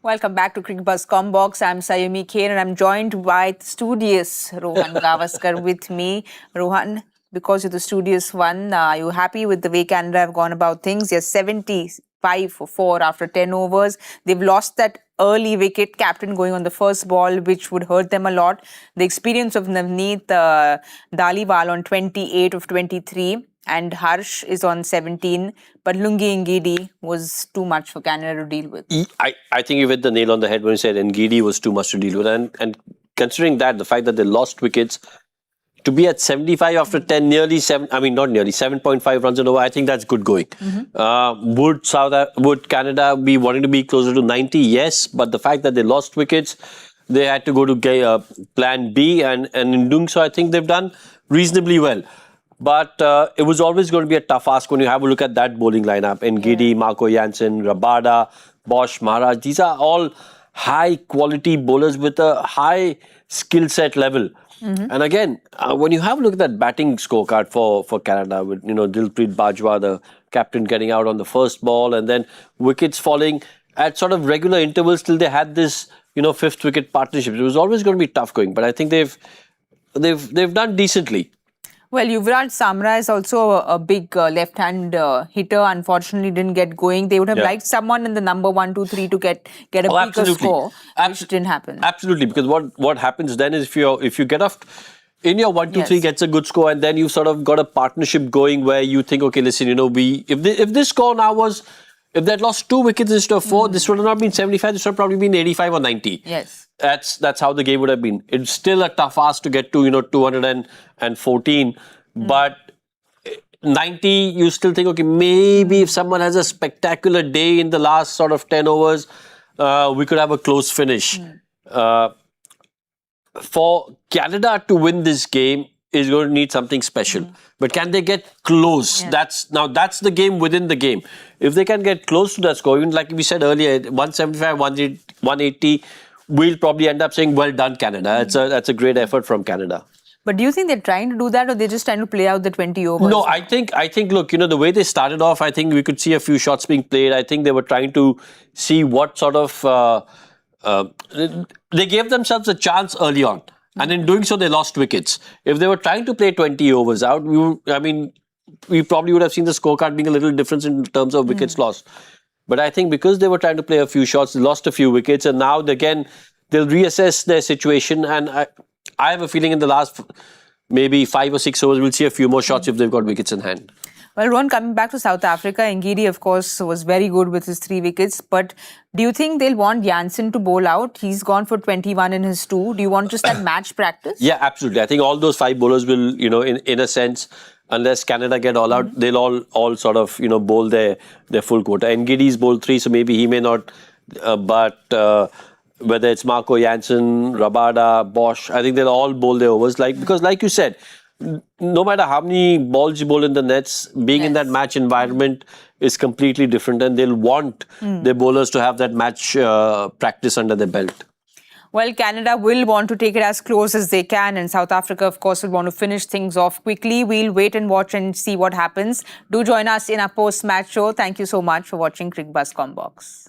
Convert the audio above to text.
Welcome back to Cricbuzz Comm Box. I'm Saiyami, Kher, and I'm joined by the studious Rohan Gavaskar with me. Rohan, because you're the studious one, are you happy with the way Canada have gone about things? They're 75 for 4 after 10 overs. They've lost that early wicket, captain going on the first ball, which would hurt them a lot. The experience of Navneet Dhaliwal on 28 of 23. And Harsh is on 17, but Lungi Ngidi was too much for Canada to deal with. I think you hit the nail on the head when you said Ngidi was too much to deal with. And considering that, the fact that they lost wickets, to be at 75 after 10, nearly 7.5 runs in over, I think that's good going. Would Canada be wanting to be closer to 90? Yes, but the fact that they lost wickets, they had to go to plan B, and in doing so, I think they've done reasonably well. But it was always going to be a tough ask when you have a look at that bowling lineup. Ngidi, Marco Jansen, Rabada, Bosch, Maharaj. These are all high-quality bowlers with a high skill set level. And again, when you have a look at that batting scorecard for Canada, with Dilpreet Bajwa, the captain, getting out on the first ball, and then wickets falling at sort of regular intervals till they had this fifth wicket partnership. It was always going to be tough going, but I think they've done decently. Well, Yuvraj Samra is also a big left-hand hitter. Unfortunately, didn't get going. They would have liked someone in the number 1, 2, 3 to get a bigger score, which didn't happen. Absolutely, because what happens then is if you get off in your 1, 2, 3 gets a good score, and then you've sort of got a partnership going where you think, okay, listen, if this score now was, if they had lost 2 wickets instead of 4, this would have not been 75. This would have probably been 85 or 90. Yes. That's how the game would have been. It's still a tough ask to get to 214, but 90 you still think, okay, maybe if someone has a spectacular day in the last sort of 10 overs, we could have a close finish. For Canada to win this game is going to need something special. But can they get close? Yeah. That's the game within the game. If they can get close to that score, even like we said earlier, 175, 180, we'll probably end up saying, well done, Canada. That's a great effort from Canada. But do you think they're trying to do that, or they're just trying to play out the 20 overs? No, I think look, the way they started off, I think we could see a few shots being played. I think they were trying to see what sort of... they gave themselves a chance early on. And in doing so, they lost wickets. If they were trying to play 20 overs out, we probably would have seen the scorecard being a little different in terms of wickets lost. But I think because they were trying to play a few shots, they lost a few wickets, and now again they'll reassess their situation. And I have a feeling in the last maybe 5 or 6 overs, we'll see a few more shots if they've got wickets in hand. Well, Ron, coming back to South Africa, Ngidi, of course, was very good with his 3 wickets. But do you think they'll want Jansen to bowl out? He's gone for 21 in his 2. Do you want just that match practice? Yeah, absolutely. I think all those 5 bowlers will, in a sense, unless Canada get all out, they'll all sort of, bowl their full quota. Ngidi's bowled 3, so maybe he may not. But whether it's Marco Jansen, Rabada, Bosch, I think they'll all bowl their overs. Because like you said, no matter how many balls you bowl in the nets, being in that match environment is completely different, and they'll want their bowlers to have that match practice under their belt. Well, Canada will want to take it as close as they can, and South Africa, of course, will want to finish things off quickly. We'll wait and watch and see what happens. Do join us in our post-match show. Thank you so much for watching Cricbuzz Comm Box.